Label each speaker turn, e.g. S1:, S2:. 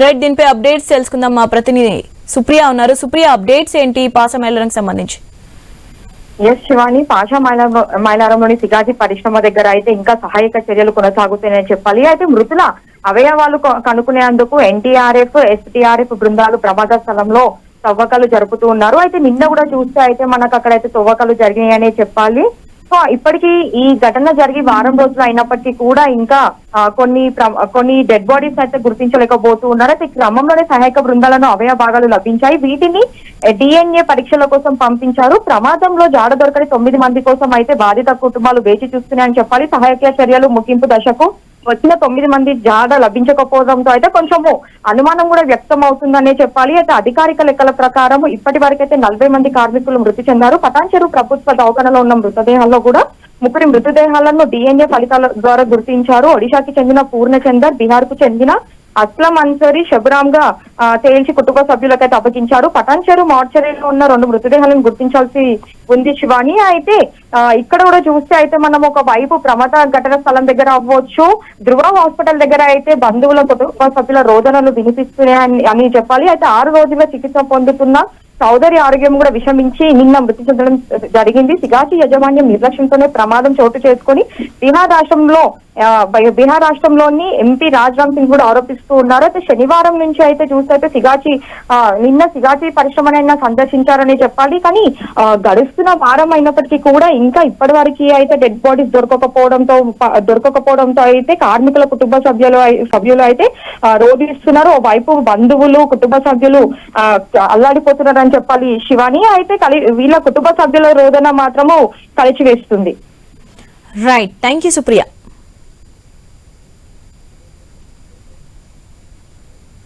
S1: Right, దీనిపై updates తెలుసుకుందాం. మా ప్రతినిధి సుప్రియ ఉన్నారు. సుప్రియ, అప్డేట్స్ ఏంటి పాస మైలారంకి సంబంధించి?
S2: ఎస్ శివాని, పాషా మైలారంలోని సిగాజీ పరిశ్రమ దగ్గర అయితే ఇంకా సహాయక చర్యలు కొనసాగుతాయని చెప్పాలి. అయితే మృతుల అవయవాలు కనుక్కునేందుకు ఎన్టీఆర్ఎఫ్, ఎస్టీఆర్ఎఫ్ బృందాలు ప్రమాద స్థలంలో తవ్వకాలు జరుపుతూ ఉన్నారు. అయితే నిన్న కూడా చూస్తే అయితే మనకు అక్కడైతే తవ్వకాలు జరిగాయనే చెప్పాలి. సో ఇప్పటికీ ఈ ఘటన జరిగి వారం రోజులు అయినప్పటికీ కూడా ఇంకా కొన్ని డెడ్ బాడీస్ అయితే గుర్తించలేకపోతూ ఉన్నారు. అయితే క్రమంలోనే సహాయక బృందాలను అవయవ భాగాలు లభించాయి. వీటిని DNA పరీక్షల కోసం పంపించారు. ప్రమాదంలో జాడ దొరకని 9 మంది కోసం అయితే బాధిత కుటుంబాలు వేచి చూస్తున్నాయని చెప్పాలి. సహాయక చర్యలు ముగింపు దశకు వచ్చిన 9 మంది జాడ లభించకపోవడంతో అయితే కొంచెము అనుమానం కూడా వ్యక్తం అవుతుందనే చెప్పాలి. అయితే అధికారిక లెక్కల ప్రకారం ఇప్పటి వరకైతే 40 మంది కార్మికులు మృతి చెందారు. పటాన్చెరు ప్రభుత్వ దవాఖానలో ఉన్న మృతదేహాల్లో కూడా 3 మృతదేహాలను DNA ఫలితాల ద్వారా గుర్తించారు. ఒడిశాకి చెందిన పూర్ణచందర్, బీహార్ కు చెందిన అస్లం అన్సరీ శబరామ్ గా తేల్చి కుటుంబ సభ్యులకైతే అప్పగించారు. పటాన్చెరు మార్చరీలో ఉన్న 2 మృతదేహాలను గుర్తించాల్సి ఉంది శివాని. అయితే ఇక్కడ కూడా చూస్తే అయితే మనం ఒక వైపు ప్రమాద ఘటన స్థలం దగ్గర అవ్వచ్చు, ధృవ హాస్పిటల్ దగ్గర అయితే బంధువుల కుటుంబ సభ్యుల రోదనలు వినిపిస్తున్నాయని అని చెప్పాలి. అయితే 6 రోజుల చికిత్స పొందుతున్న సోదరి ఆరోగ్యం కూడా విషమించి నిన్న మృతి చెందడం జరిగింది. సిగాచి యాజమాన్యం నిర్లక్ష్యంతోనే ప్రమాదం చోటు చేసుకుని బీహార్ రాష్ట్రంలోని ఎంపీ రాజ్రామ్ సింగ్ కూడా ఆరోపిస్తూ ఉన్నారు. అయితే శనివారం నుంచి అయితే చూస్తే అయితే నిన్న సిగాచి పరిశ్రమనైనా సందర్శించారని చెప్పాలి. కానీ గడుస్తున్న వారం అయినప్పటికీ కూడా ఇంకా ఇప్పటి వరకు అయితే డెడ్ బాడీస్ దొరకకపోవడంతో అయితే కార్మికుల కుటుంబ సభ్యులు అయితే రోధిస్తున్నారు. ఓవైపు బంధువులు, కుటుంబ సభ్యులు అల్లాడిపోతున్నారు అని చెప్పాలి శివాని. అయితే వీళ్ళ కుటుంబ సభ్యుల రోదన మాత్రము కలిచివేస్తుంది.
S1: Right, thank you Supriya.